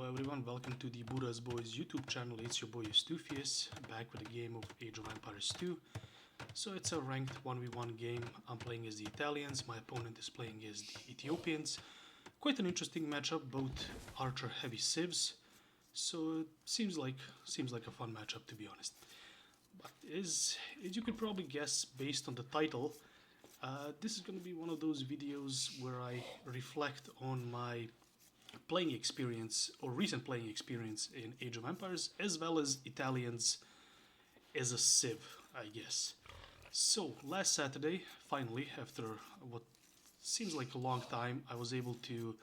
everyone, welcome to the Buddha's Boys YouTube channel. It's your boy Ethiopians, back with a game of Age of Empires 2. So it's a ranked 1v1 game. I'm playing as the Italians, my opponent is playing as the Ethiopians. Quite an interesting matchup, both archer heavy civs. So it seems like a fun matchup, to be honest. But as you could probably guess based on the title, this is going to be one of those videos where I reflect on my playing experience or recent playing experience in Age of Empires, as well as Italians as a civ, I guess. So last Saturday, finally, after what seems like a long time, I was able to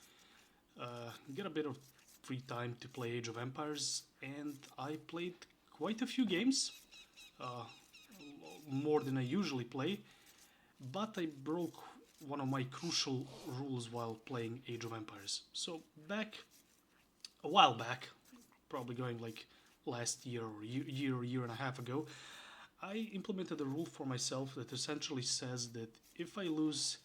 get a bit of free time to play Age of Empires, and I played quite a few games, more than I usually play, but I broke one of my crucial rules while playing Age of Empires. So a while back, probably going like last year or year and a half ago, I implemented a rule for myself that essentially says that if I lose,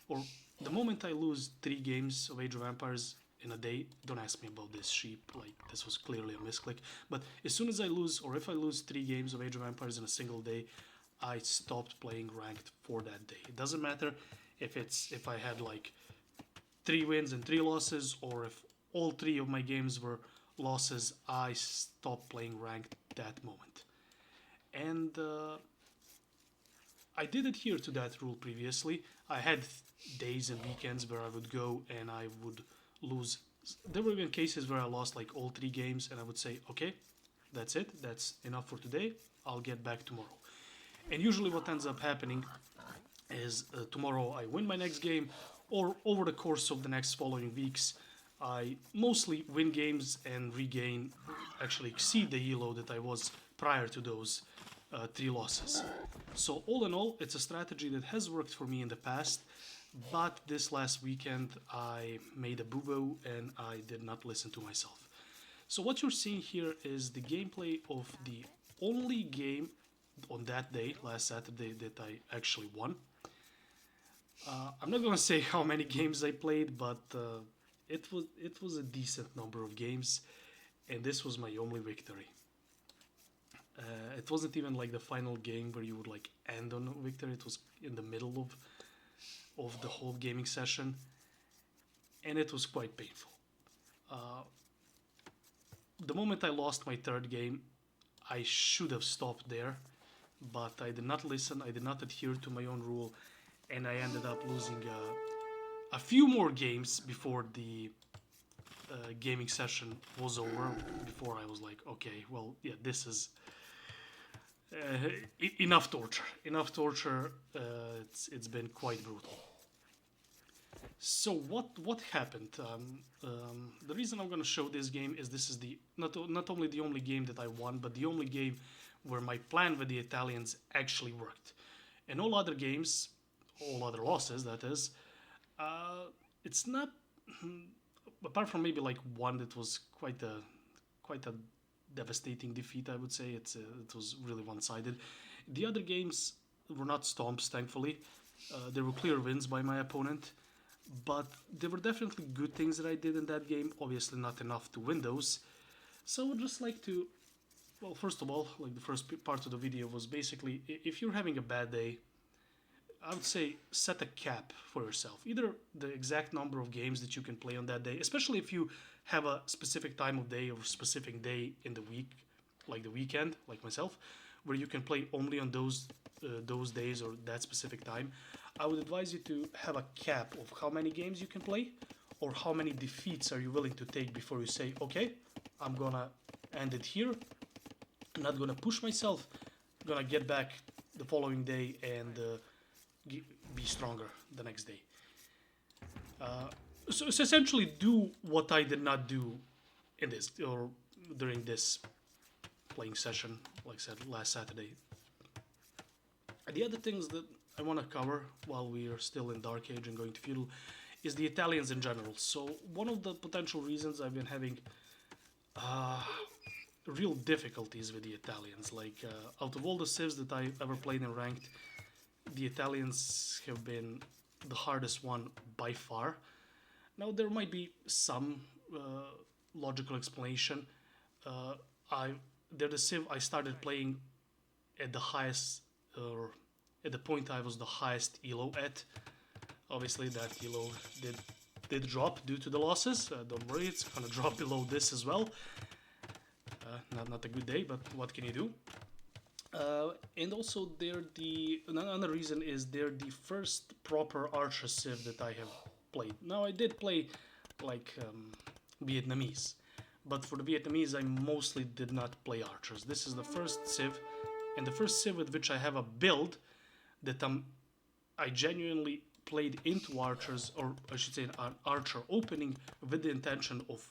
or the moment I lose 3 games of Age of Empires in a day, don't ask me about this sheep, like this was clearly a misclick, but as soon as I lose, or if I lose 3 games of Age of Empires in a single day, I stopped playing ranked for that day. It doesn't matter if I had like 3 wins and 3 losses, or if all 3 of my games were losses, I stopped playing ranked that moment. And I did adhere to that rule previously. I had days and weekends where I would go and I would lose. There were even cases where I lost like all 3 games and I would say, okay, that's it, that's enough for today, I'll get back tomorrow. And usually what ends up happening is tomorrow I win my next game, or over the course of the next following weeks I mostly win games and actually exceed the elo that I was prior to those 3 losses. So all in all, it's a strategy that has worked for me in the past, but this last weekend I made a boo-boo and I did not listen to myself. So what you're seeing here is the gameplay of the only game on that day, last Saturday, that I actually won. I'm not gonna say how many games I played, but it was a decent number of games, and this was my only victory. It wasn't even like the final game where you would like end on a victory. It was in the middle of the whole gaming session, and it was quite painful. The moment I lost my 3rd game, I should have stopped there, but I did not listen. I did not adhere to my own rule, and I ended up losing a few more games before the gaming session was over, before I was like, okay, well, yeah, this is enough torture. Enough torture. It's been quite brutal. So what happened? The reason I'm going to show this game is this is not only the only game that I won, but the only game where my plan with the Italians actually worked. In all other games, all other losses, that is, it's not, apart from maybe like one that was quite a devastating defeat, I would say. It was really one-sided. The other games were not stomps, thankfully. There were clear wins by my opponent, but there were definitely good things that I did in that game. Obviously not enough to win those. So I would just like to, well, first of all, like the first part of the video was basically, if you're having a bad day, I would say set a cap for yourself. Either the exact number of games that you can play on that day, especially if you have a specific time of day or specific day in the week, like the weekend, like myself, where you can play only on those days or that specific time. I would advise you to have a cap of how many games you can play, or how many defeats are you willing to take before you say, okay, I'm gonna end it here. I'm not gonna push myself. I'm gonna get back the following day and be stronger the next day. So essentially do what I did not do in this, or during this playing session, like I said, last Saturday. The other things that I want to cover while we are still in Dark Age and going to Feudal is the Italians in general. So one of the potential reasons I've been having real difficulties with the Italians, like out of all the civs that I ever played in ranked, the Italians have been the hardest one by far. Now there might be some logical explanation. Uh, they're the civ I started playing at the highest, or at the point I was the highest elo at. Obviously, that elo did drop due to the losses. Don't worry, it's gonna drop below this as well. Not a good day, but what can you do? And also, another reason is they're the first proper archer civ that I have played. Now, I did play like Vietnamese, but for the Vietnamese, I mostly did not play archers. This is the first civ, and the first civ with which I have a build that I genuinely played into archers, or I should say an archer opening with the intention of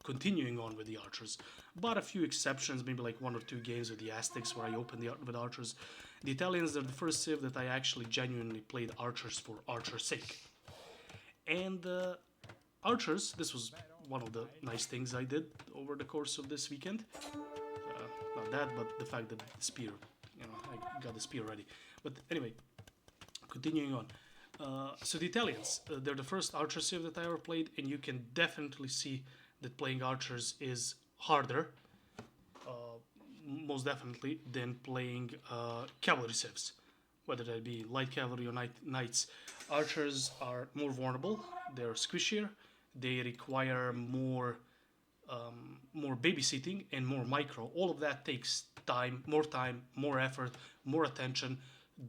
continuing on with the archers. But a few exceptions, maybe like 1 or 2 games with the Aztecs where I opened with archers. The Italians are the first civ that I actually genuinely played archers for archer's sake. And archers, this was one of the nice things I did over the course of this weekend. Not that, but the fact that the spear, I got the spear ready. But anyway, continuing on. So the Italians, they're the first archer civ that I ever played, and you can definitely see that playing archers is harder, most definitely, than playing cavalry civs, whether that be light cavalry or knights. Archers are more vulnerable, they're squishier, they require more babysitting and more micro. All of that takes time, more effort, more attention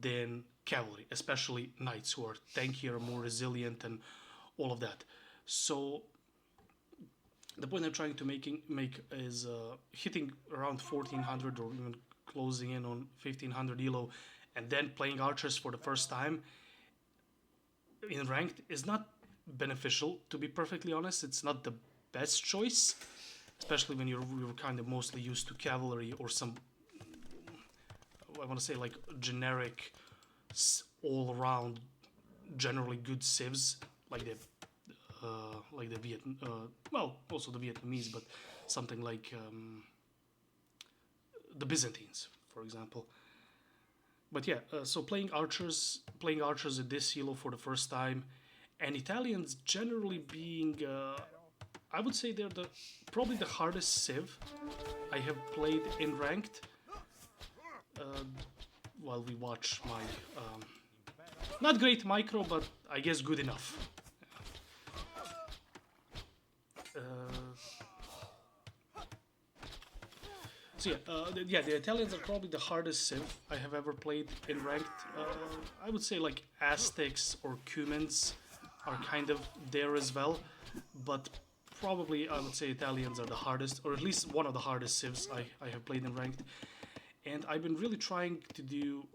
than cavalry, especially knights who are tankier, more resilient, and all of that. So the point I'm trying to make is hitting around 1400 or even closing in on 1500 elo, and then playing archers for the first time in ranked is not beneficial. To be perfectly honest, it's not the best choice, especially when you're kind of mostly used to cavalry or some, I want to say, like generic, all-around, generally good civs like the well, also the Vietnamese, but something like the Byzantines, for example. But yeah, so playing archers at this elo for the first time, and Italians generally being, I would say they're probably the hardest civ I have played in ranked. While we watch my not great micro, but I guess good enough. So yeah, the Italians are probably the hardest civ I have ever played in ranked. I would say like Aztecs or Cumans are kind of there as well, but probably I would say Italians are the hardest, or at least one of the hardest civs I have played in ranked. And I've been really trying to do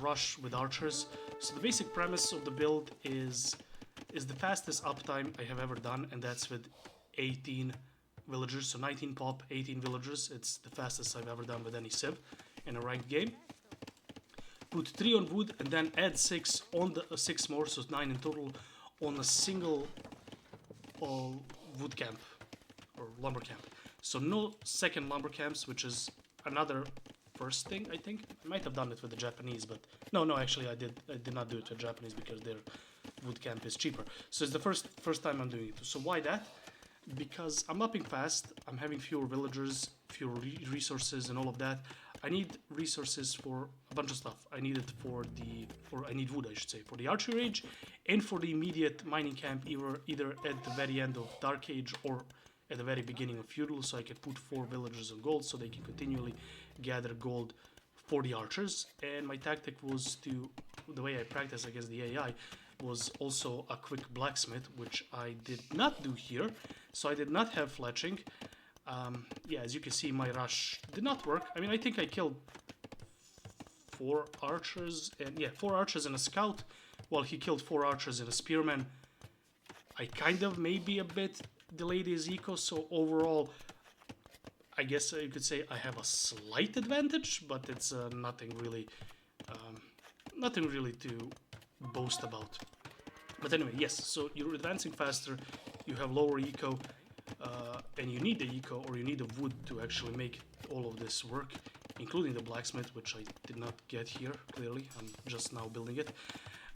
rush with archers. So the basic premise of the build is the fastest uptime I have ever done, and that's with 18 villagers. So 19 pop, 18 villagers. It's the fastest I've ever done with any civ in a ranked game. Put 3 on wood and then add 6 on the 6 more, so 9 in total, on a single wood camp or lumber camp. So no second lumber camps, which is another first thing, I think. I might have done it with the Japanese, but no, actually I did not do it with Japanese because their wood camp is cheaper. So it's the first time I'm doing it. So why that? Because I'm upping fast, I'm having fewer villagers, fewer resources and all of that. I need resources for a bunch of stuff. I need it I need wood, I should say, for the archery age and for the immediate mining camp, either at the very end of Dark Age or at the very beginning of Feudal, so I can put 4 villagers on gold so they can continually gather gold for the archers. And my tactic was the way I practice against the AI, was also a quick blacksmith, which I did not do here. So I did not have fletching. Yeah, as you can see, my rush did not work. I mean, I think I killed 4 archers, and yeah, 4 archers and a scout, while he killed 4 archers and a spearman. I kind of maybe a bit delayed his eco, so overall, I guess you could say I have a slight advantage, but it's nothing really to boast about. But anyway, yes, so you're advancing faster, you have lower eco, and you need the eco, or you need the wood to actually make all of this work, including the blacksmith, which I did not get here, clearly, I'm just now building it.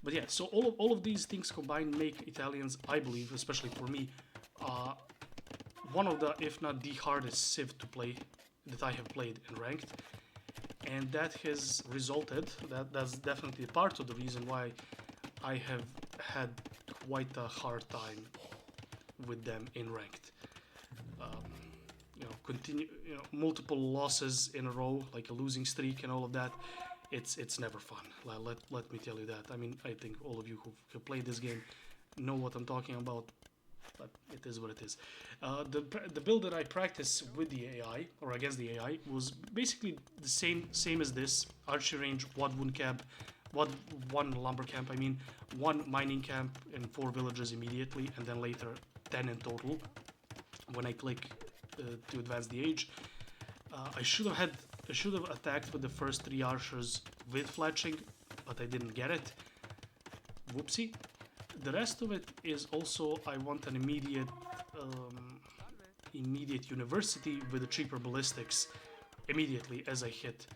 But yeah, so all of these things combined make Italians, I believe, especially for me, one of the, if not the hardest Civ to play that I have played in ranked, and that has resulted, that's definitely part of the reason why I have had quite a hard time with them in ranked. Multiple losses in a row, like a losing streak and all of that. It's never fun. Let me tell you that. I mean, I think all of you who have played this game know what I'm talking about, but it is what it is. The build that I practiced with the AI, or against the AI, was basically the same as this: archery range, one lumber camp. I mean, one mining camp and 4 villages immediately, and then later 10 in total. When I click to advance the age, I should have attacked with the first 3 archers with fletching, but I didn't get it. Whoopsie. The rest of it is also, I want an immediate university with the cheaper ballistics immediately as I hit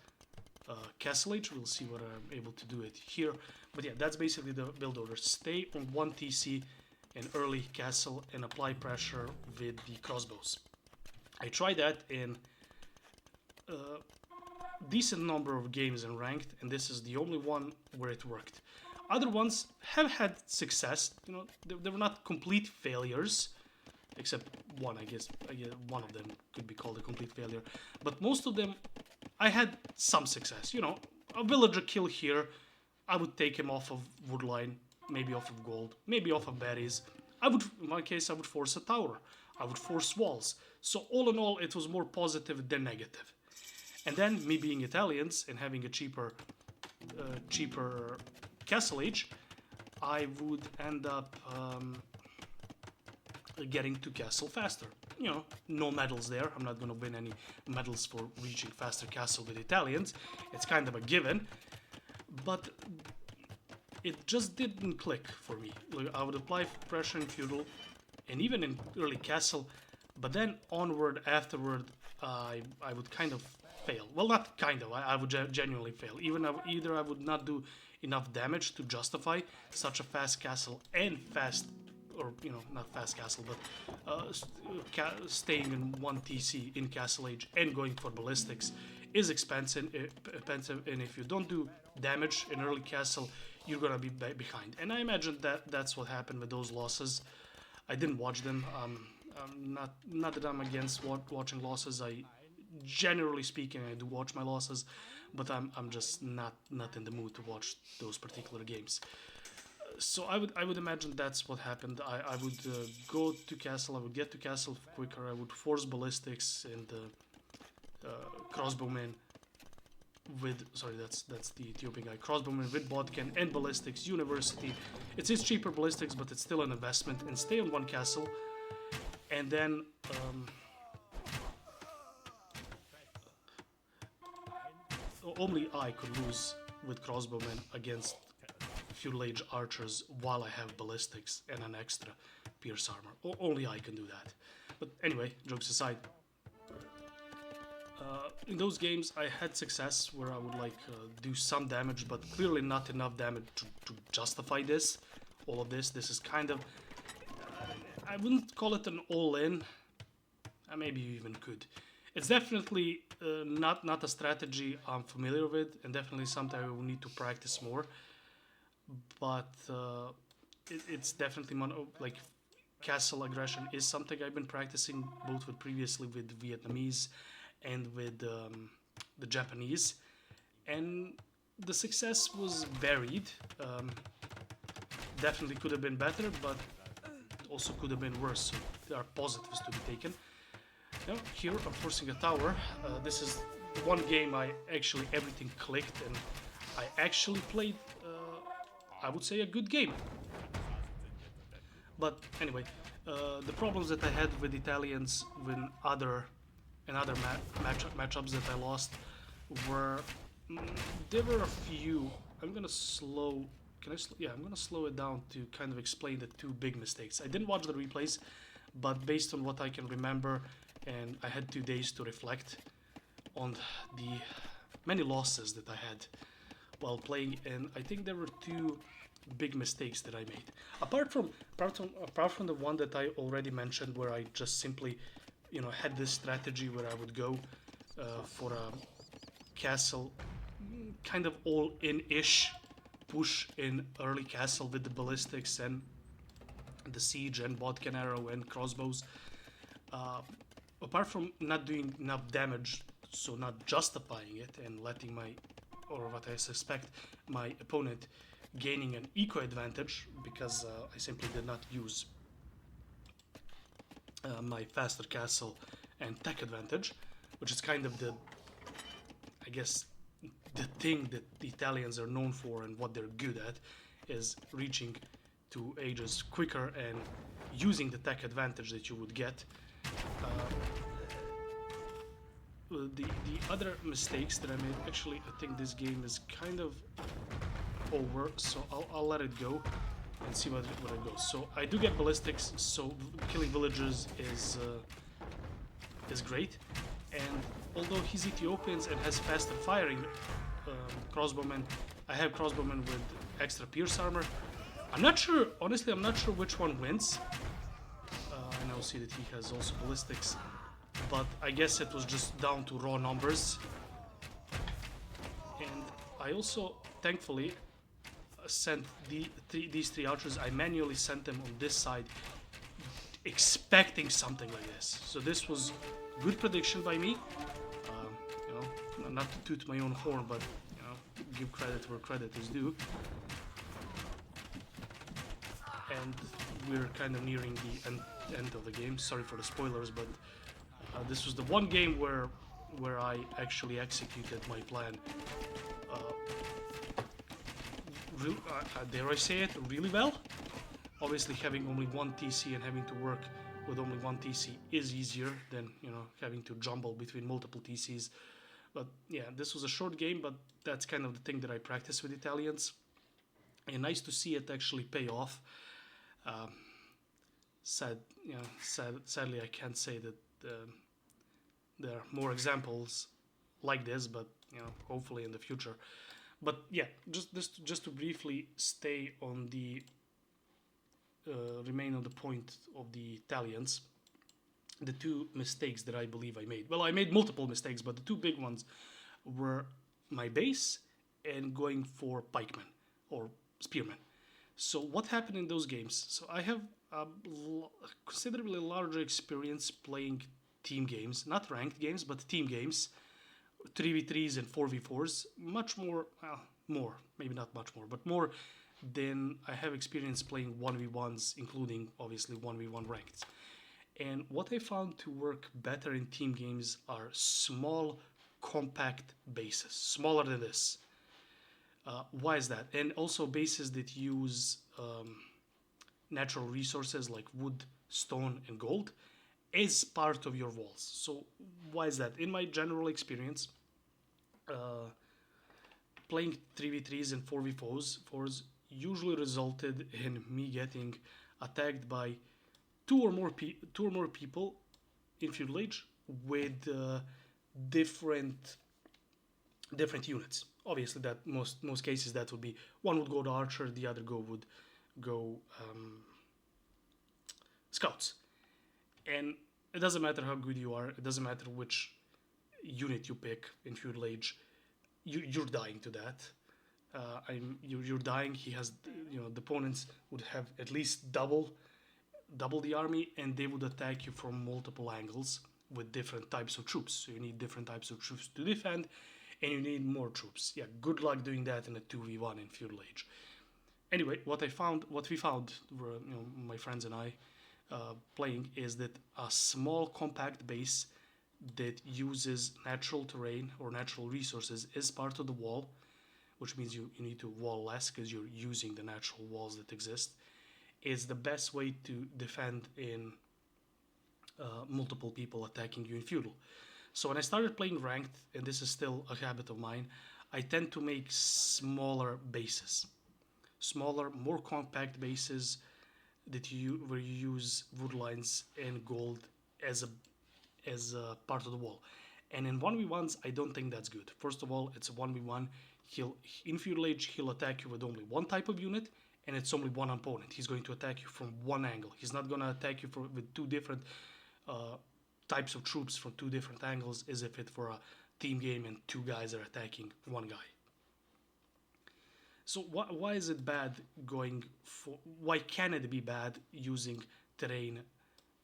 Castle Age. We'll see what I'm able to do it here. But yeah, that's basically the build order. Stay on 1 TC in early castle and apply pressure with the crossbows. I tried that in a decent number of games in ranked, and this is the only one where it worked. Other ones have had success. You know, they were not complete failures, except one. I guess one of them could be called a complete failure. But most of them, I had some success. You know, a villager kill here, I would take him off of woodline, maybe off of gold, maybe off of berries. In my case, I would force a tower. I would force walls. So all in all, it was more positive than negative. And then me being Italians and having a cheaper Castle Age, I would end up getting to castle faster. You know, no medals there. I'm not going to win any medals for reaching faster castle with Italians. It's kind of a given. But it just didn't click for me. Like, I would apply pressure in feudal and even in early castle, but then onward, afterward, I would kind of fail. Well, not kind of, I would genuinely fail. Either I would not do enough damage to justify such a fast castle and fast, or, you know, not fast castle, but staying in 1 TC in Castle Age and going for ballistics is expensive, and if you don't do damage in early castle, you're gonna be behind. And I imagine that's what happened with those losses. I didn't watch them. Not that I'm against watching losses. Generally speaking, I do watch my losses, but I'm just not in the mood to watch those particular games. So I would imagine that's what happened. I would go to castle. I would get to castle quicker. I would force ballistics and crossbowmen with, sorry, that's the Ethiopian guy. Crossbowmen with bodkin and ballistics. University. It's cheaper ballistics, but it's still an investment. And stay on 1 castle, and then only I could lose with crossbowmen against feudal age archers while I have ballistics and an extra pierce armor. Only I can do that. But anyway, jokes aside, in those games I had success where I would do some damage, but clearly not enough damage to justify all of this. This is kind of, I wouldn't call it an all-in. Maybe you even could. It's definitely not a strategy I'm familiar with, and definitely something I will need to practice more. But it's definitely castle aggression is something I've been practicing both previously with Vietnamese and with the Japanese, and the success was varied. Definitely could have been better, but also could have been worse. So there are positives to be taken. Now here I'm forcing a tower. This is one game everything clicked, and I actually played I would say a good game. But anyway, the problems that I had with Italians in other matchups that I lost were, there were a few. I'm gonna slow. I'm gonna slow it down to kind of explain the 2 big mistakes. I didn't watch the replays, but based on what I can remember, and I had 2 days to reflect on the many losses that I had while playing, and I think there were 2 big mistakes that I made. Apart from the one that I already mentioned, where I just simply had this strategy where I would go for a castle, kind of all in-ish push in early castle with the ballistics and the siege and bodkin arrow and crossbows. Uh, Apart from not doing enough damage, so not justifying it and letting or what I suspect, my opponent gaining an eco advantage because I simply did not use my faster castle and tech advantage, which is kind of I guess, the thing that the Italians are known for and what they're good at is reaching to ages quicker and using the tech advantage that you would get. The other mistakes that I made, actually, I think this game is kind of over, so I'll let it go and see what it goes. So I do get ballistics, so killing villagers is great. And although he's Ethiopians and has faster firing crossbowmen, I have crossbowmen with extra pierce armor. I'm not sure, honestly, I'm not sure which one wins. I now see that he has also ballistics, but I guess it was just down to raw numbers. And I also, thankfully, sent these three archers. I manually sent them on this side, expecting something like this. So this was good prediction by me. Not to toot my own horn, but give credit where credit is due. And we're kind of nearing the end of the game. Sorry for the spoilers, but this was the one game where I actually executed my plan. Dare I say it, really well. Obviously, having only one TC and having to work with only one TC is easier than having to jumble between multiple TCs. But yeah, this was a short game, but that's kind of the thing that I practice with Italians, and nice to see it actually pay off. Sadly, I can't say that there are more examples like this, but hopefully in the future. But yeah, just to briefly stay on the remain on the point of the Italians, the two mistakes that I believe I made. Well, I made multiple mistakes, but the two big ones were my base and going for pikemen or spearmen. So what happened in those games? So I have a considerably larger experience playing team games, not ranked games, but team games, 3v3s and 4v4s, much more, more, maybe not much more, but more than I have experience playing 1v1s, including obviously 1v1 ranked. And what I found to work better in team games are small, compact bases, smaller than this. Why is that? And also bases that use natural resources like wood, stone, and gold as part of your walls. So why is that? In my general experience, playing 3v3s and 4v4s usually resulted in me getting attacked by two or more people in Feudal Age with different units. Obviously, that most cases that would be one would go to archer, the other would go scouts. And it doesn't matter how good you are. It doesn't matter which unit you pick in Feudal Age. You're dying to that. You're dying. He has, the opponents would have at least double the army, and they would attack you from multiple angles with different types of troops. So you need different types of troops to defend, and you need more troops. Yeah, good luck doing that in a 2v1 in Feudal Age. Anyway, what we found, were, my friends and I playing, is that a small compact base that uses natural terrain or natural resources is part of the wall, which means you need to wall less because you're using the natural walls that exist, is the best way to defend in multiple people attacking you in Feudal. So when I started playing ranked, and this is still a habit of mine, I tend to make smaller bases. Smaller, more compact bases where you use wood lines and gold as a part of the wall. And in 1v1s, I don't think that's good. First of all, it's a 1v1. In Feudal Age, he'll attack you with only one type of unit, and it's only one opponent. He's going to attack you from one angle. He's not going to attack you with two different types of troops from two different angles as if it were a team game and two guys are attacking one guy. So why is it bad going for? Why can it be bad using terrain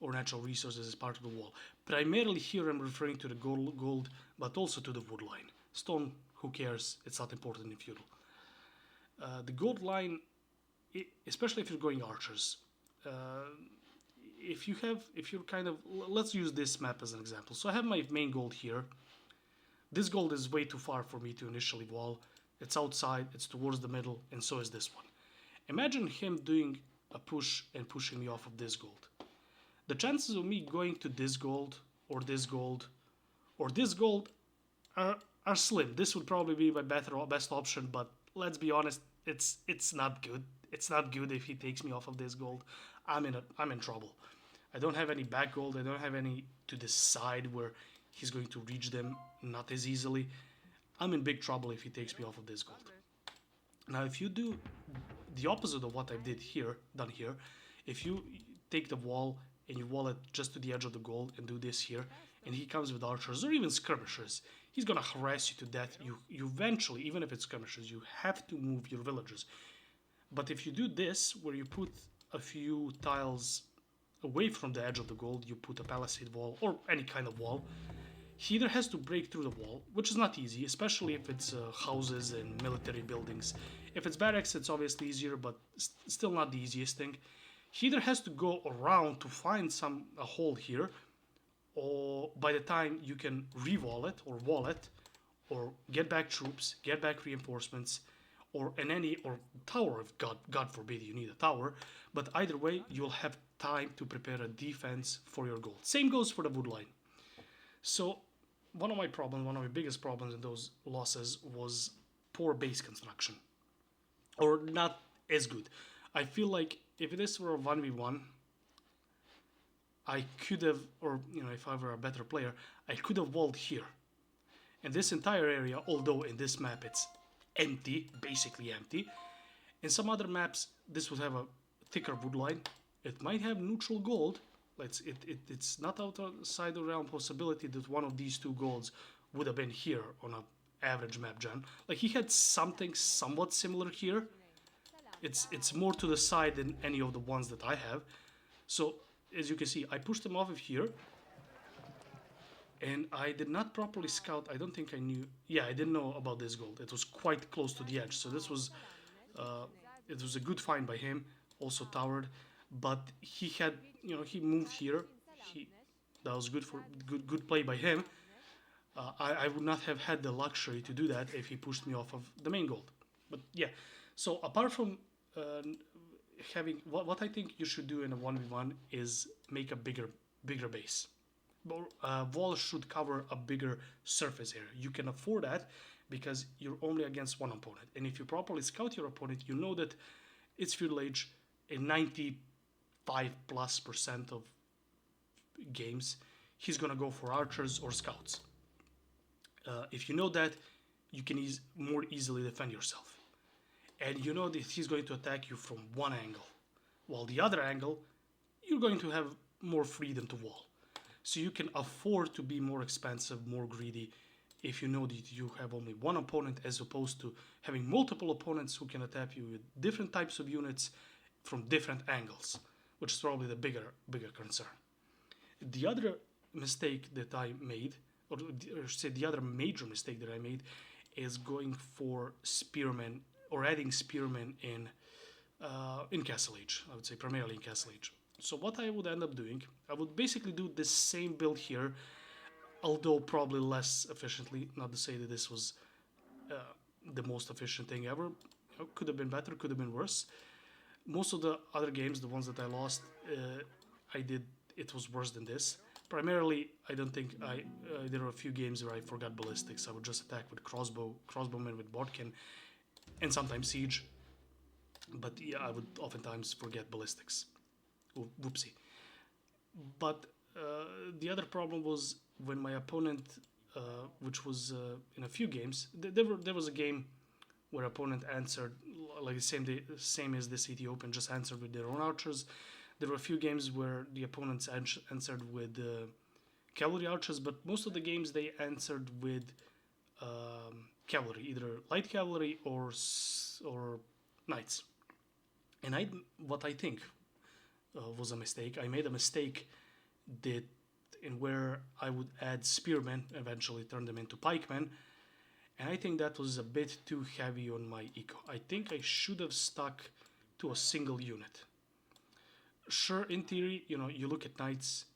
or natural resources as part of the wall? Primarily here I'm referring to the gold, but also to the wood line. Stone, who cares? It's not important in feudal. The gold line, especially if you're going archers, if you're kind of, let's use this map as an example. So I have my main gold here. This gold is way too far for me to initially wall. It's outside, it's towards the middle, and so is this one. Imagine him doing a push and pushing me off of this gold. The chances of me going to this gold, or this gold, or this gold are slim. This would probably be my best option, but let's be honest, it's not good. It's not good if he takes me off of this gold. I'm in trouble. I don't have any back gold. I don't have any to the side where he's going to reach them not as easily. I'm in big trouble if he takes me off of this gold. Now, if you do the opposite of what I did here, if you take the wall and you wall it just to the edge of the gold and do this here, and he comes with archers or even skirmishers, he's gonna harass you to death. You eventually, even if it's skirmishers, you have to move your villagers. But if you do this, where you put a few tiles away from the edge of the gold, you put a palisade wall or any kind of wall, he either has to break through the wall, which is not easy, especially if it's houses and military buildings. If it's barracks, it's obviously easier, but still not the easiest thing. He either has to go around to find a hole here, or by the time you can re-wall it, or get back troops, get back reinforcements, or tower, if God forbid you need a tower, but either way, you'll have time to prepare a defense for your gold. Same goes for the wood line. So one of my biggest problems in those losses was poor base construction, or not as good. I feel like if this were a 1v1, I could have, or if I were a better player, I could have walled here. And this entire area, although in this map it's empty, basically empty, in some other maps this would have a thicker wood line. It might have neutral gold. It's not outside the realm possibility that one of these two golds would have been here on an average map gen. Like, he had something somewhat similar here. It's more to the side than any of the ones that I have. So as you can see, I pushed him off of here, and I did not properly scout. I don't think I knew. Yeah, I didn't know about this gold. It was quite close to the edge, so this was it was a good find by him. Also towered, but he had, he moved here. That was good play by him. I would not have had the luxury to do that if he pushed me off of the main gold. But yeah, so apart from having what I think you should do in a 1v1 is make a bigger base. Walls should cover a bigger surface area. You can afford that because you're only against one opponent, and if you properly scout your opponent, you know that it's feudal age. In 95+% of games, he's gonna go for archers or scouts. If you know that, you can more easily defend yourself. And you know that he's going to attack you from one angle, while the other angle, you're going to have more freedom to wall. So you can afford to be more expensive, more greedy, if you know that you have only one opponent, as opposed to having multiple opponents who can attack you with different types of units from different angles, which is probably the bigger concern. The other mistake that I made, or say the other major mistake that I made, is going for spearmen, or adding spearmen in Castle Age. I would say primarily in Castle Age. So what I would end up doing, I would basically do the same build here, although probably less efficiently. Not to say that this was the most efficient thing ever. Could have been better, could have been worse. Most of the other games, the ones that I lost, it was worse than this. Primarily, I don't think there were a few games where I forgot ballistics. I would just attack with crossbowmen with bodkin, and sometimes siege. But yeah, I would oftentimes forget ballistics. Whoopsie. But the other problem was when my opponent, which was in a few games, there was a game where opponent answered like the same as this Ethiopian, just answered with their own archers. There were a few games where the opponents answered with cavalry archers, but most of the games they answered with cavalry, either light cavalry or knights. And what I think was a mistake. I made a mistake that in where I would add spearmen, eventually turn them into pikemen, and I think that was a bit too heavy on my eco. I think I should have stuck to a single unit. Sure, in theory, you look at knights,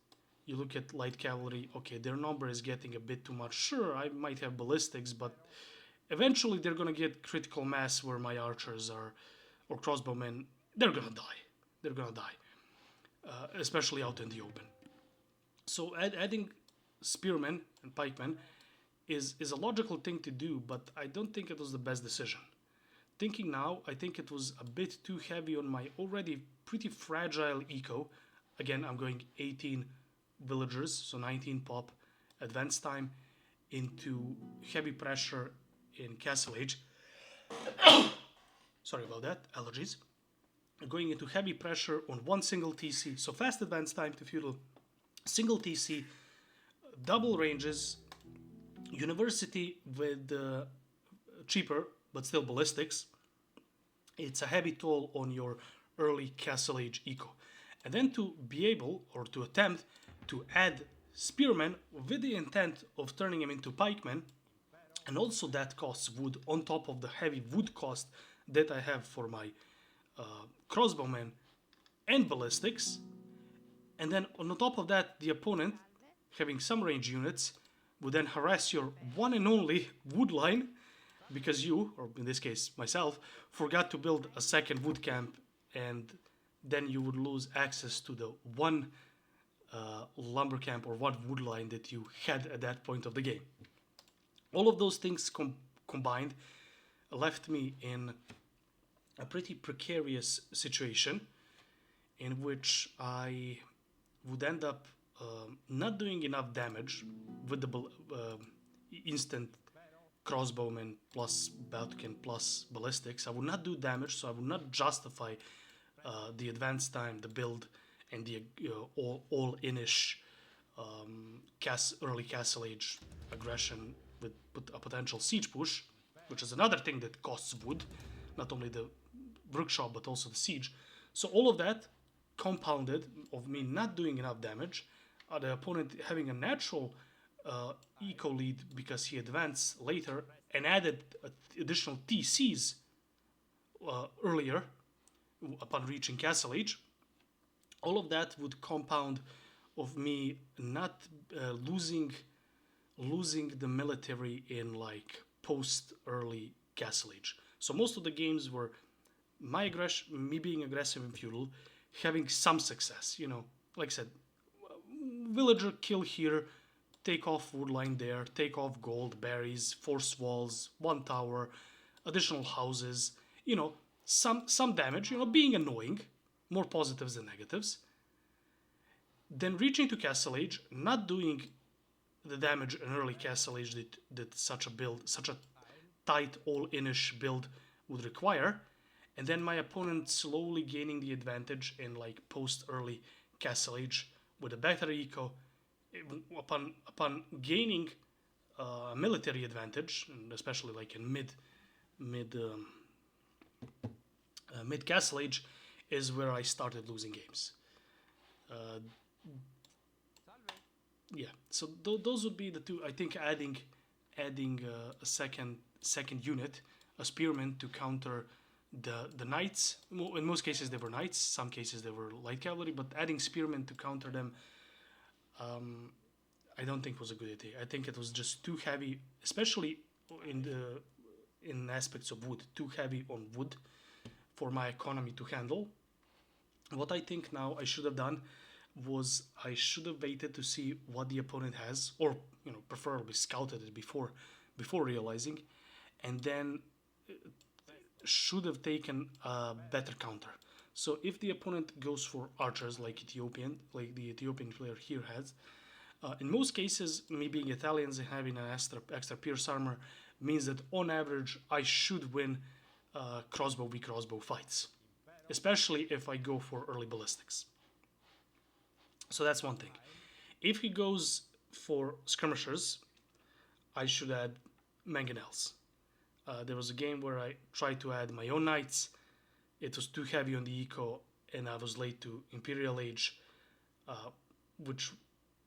you look at light cavalry, okay, their number is getting a bit too much. Sure, I might have ballistics, but eventually they're gonna get critical mass where my archers are, or crossbowmen, they're gonna die. They're gonna die, especially out in the open. So adding spearmen and pikemen is a logical thing to do, but I don't think it was the best decision. Thinking now, I think it was a bit too heavy on my already pretty fragile eco. Again, I'm going 18 villagers, so 19 pop, advanced time, into heavy pressure in Castle Age. Sorry about that, allergies. Going into heavy pressure on one single TC, so fast advance time to feudal, single TC, double ranges, university with cheaper but still ballistics. It's a heavy toll on your early Castle Age eco. And then to be able, or to attempt, to add spearmen with the intent of turning them into pikemen, and also that costs wood on top of the heavy wood cost that I have for my crossbowmen and ballistics. And then on the top of that, the opponent, having some range units, would then harass your one and only wood line because you, or in this case myself, forgot to build a second wood camp, and then you would lose access to the one lumber camp or one wood line that you had at that point of the game. All of those things combined left me in a pretty precarious situation in which I would end up not doing enough damage with the instant crossbowmen plus Balkan plus ballistics. I would not do damage, so I would not justify the advance time, the build, and the all-in-ish early Castle Age aggression with a potential siege push, which is another thing that costs wood, not only the workshop but also the siege. So all of that compounded of me not doing enough damage, the opponent having a natural eco lead because he advanced later and added additional TCs earlier upon reaching Castle Age. All of that would compound of me not losing the military in like post early Castle Age. So most of the games were me being aggressive in feudal, having some success. Like I said, villager kill here, take off woodline there, take off gold, berries, force walls, one tower, additional houses. Some damage. Being annoying, more positives than negatives. Then reaching to Castle Age, not doing the damage in early Castle Age that such a tight all-inish build would require, and then my opponent slowly gaining the advantage in like post-early Castle Age with a better eco. Upon gaining military advantage, and especially like in mid Castle Age, is where I started losing games. Yeah, so those would be the two. I think adding a second unit, a spearman to counter the knights. In most cases they were knights, some cases they were light cavalry, but adding spearmen to counter them, I don't think was a good idea. I think it was just too heavy, especially in aspects of wood, too heavy on wood for my economy to handle. What I think now I should have done was I should have waited to see what the opponent has, or preferably scouted it before realizing, and then should have taken a better counter. So if the opponent goes for archers like the Ethiopian player here has, in most cases, me being Italians and having an extra pierce armor means that on average I should win crossbow v crossbow fights, especially if I go for early ballistics. So that's one thing. If he goes for skirmishers, I should add mangonels. There was a game where I tried to add my own knights. It was too heavy on the eco, and I was late to Imperial Age, uh, which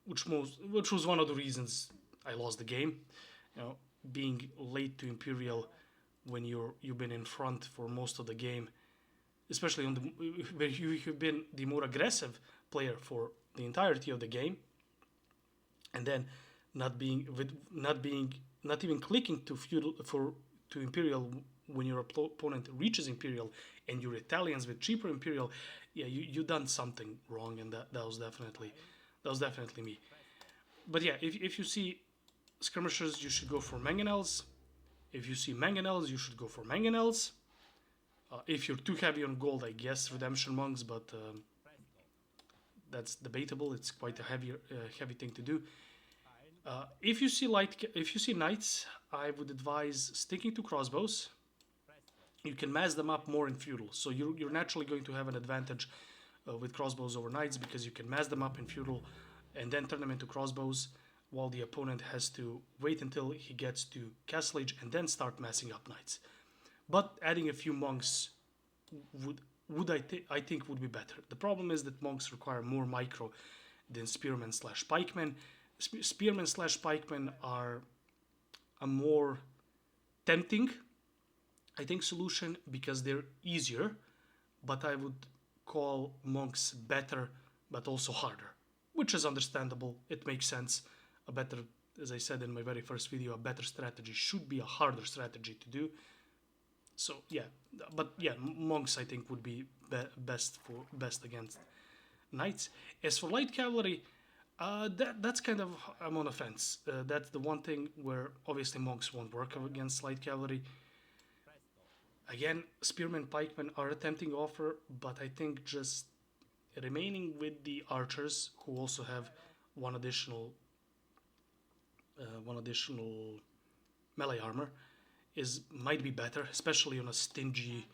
which was one of the reasons I lost the game. You know, being late to Imperial when you've been in front for most of the game, especially on the where you've been the more aggressive player for the entirety of the game, and then not even clicking to feudal for to Imperial when your opponent reaches Imperial and you Italians with cheaper Imperial, yeah, you done something wrong, and that was definitely me. But yeah, if you see skirmishers, you should go for mangonels. If you see mangonels, you should go for mangonels. If you're too heavy on gold, I guess redemption monks, but that's debatable. It's quite a heavy thing to do. If you see knights, I would advise sticking to crossbows. You can mass them up more in feudal, so you're naturally going to have an advantage with crossbows over knights because you can mass them up in feudal and then turn them into crossbows, while the opponent has to wait until he gets to castle age and then start massing up knights. But adding a few monks I think would be better. The problem is that monks require more micro than spearmen slash pikemen. Spearmen slash pikemen are a more tempting, I think, solution because they're easier, but I would call monks better but also harder, which is understandable. It makes sense. A better, as I said in my very first video, a better strategy should be a harder strategy to do. So yeah, but yeah, monks I think would be best against knights. As for light cavalry, that's kind of, I'm on a fence. That's the one thing where obviously monks won't work against light cavalry. Again, spearmen, pikemen are a tempting offer, but I think just remaining with the archers, who also have one additional melee armor, might be better, especially on a stingy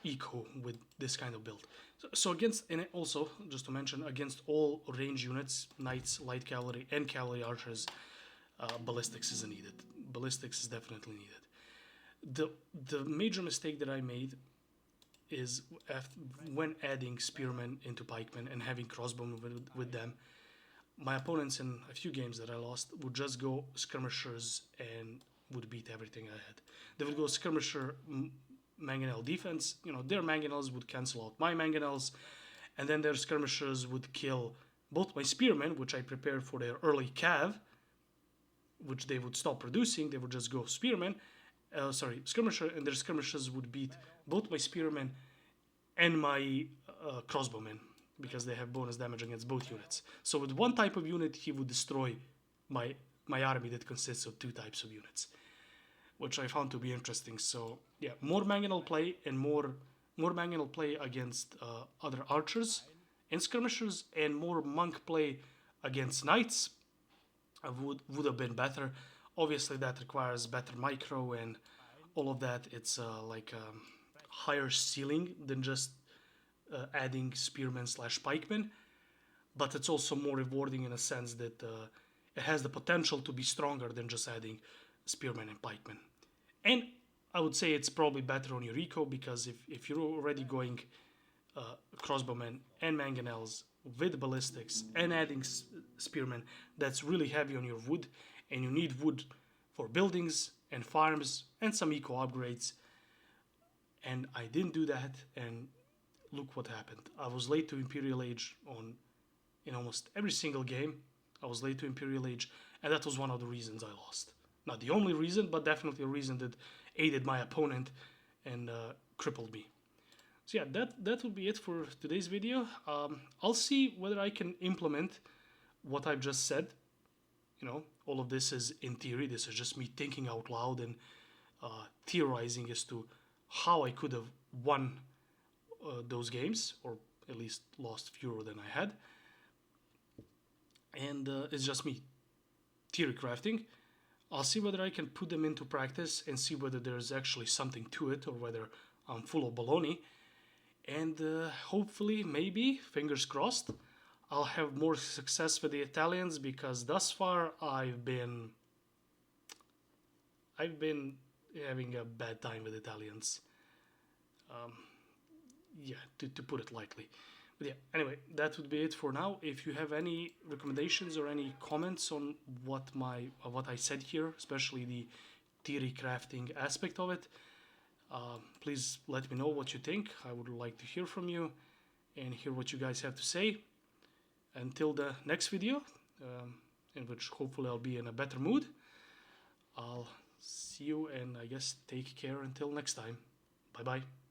eco with this kind of build. So against, and also just to mention, against all range units, knights, light cavalry, and cavalry archers, ballistics is needed. Ballistics is definitely needed. The major mistake that I made is when adding spearmen into pikemen and having crossbowmen with them. My opponents in a few games that I lost would just go skirmishers and would beat everything I had. They would go skirmisher mangonel defense. You know, their mangonels would cancel out my mangonels, and then their skirmishers would kill both my spearmen, which I prepared for their early cav, which they would stop producing. They would just go skirmisher, and their skirmishers would beat both my spearmen and my crossbowmen, because they have bonus damage against both units. So with one type of unit, he would destroy my army that consists of two types of units, which I found to be interesting. So yeah, more mangonel play and more mangonel play against other archers and skirmishers, and more monk play against knights would have been better. Obviously, that requires better micro and all of that. It's like a higher ceiling than just adding spearmen slash pikemen, but it's also more rewarding in a sense that it has the potential to be stronger than just adding spearmen and pikemen. And I would say it's probably better on your eco, because if you're already going crossbowmen and mangonels with ballistics and adding spearmen, that's really heavy on your wood, and you need wood for buildings and farms and some eco upgrades. And I didn't do that, and look what happened. I was late to Imperial Age in almost every single game. I was late to Imperial Age, and that was one of the reasons I lost. Not the only reason, but definitely a reason that aided my opponent and crippled me. So yeah, that would be it for today's video. I'll see whether I can implement what I've just said. You know, all of this is in theory. This is just me thinking out loud and theorizing as to how I could have won those games, or at least lost fewer than I had. And it's just me theory crafting. I'll see whether I can put them into practice and see whether there's actually something to it, or whether I'm full of baloney. And hopefully, maybe, fingers crossed, I'll have more success with the Italians, because thus far I've been having a bad time with Italians. Yeah, to put it lightly. But yeah, anyway, that would be it for now. If you have any recommendations or any comments on what I said here, especially the theory crafting aspect of it, please let me know what you think. I would like to hear from you and hear what you guys have to say. Until the next video, in which hopefully I'll be in a better mood, I'll see you, and I guess take care until next time. Bye bye.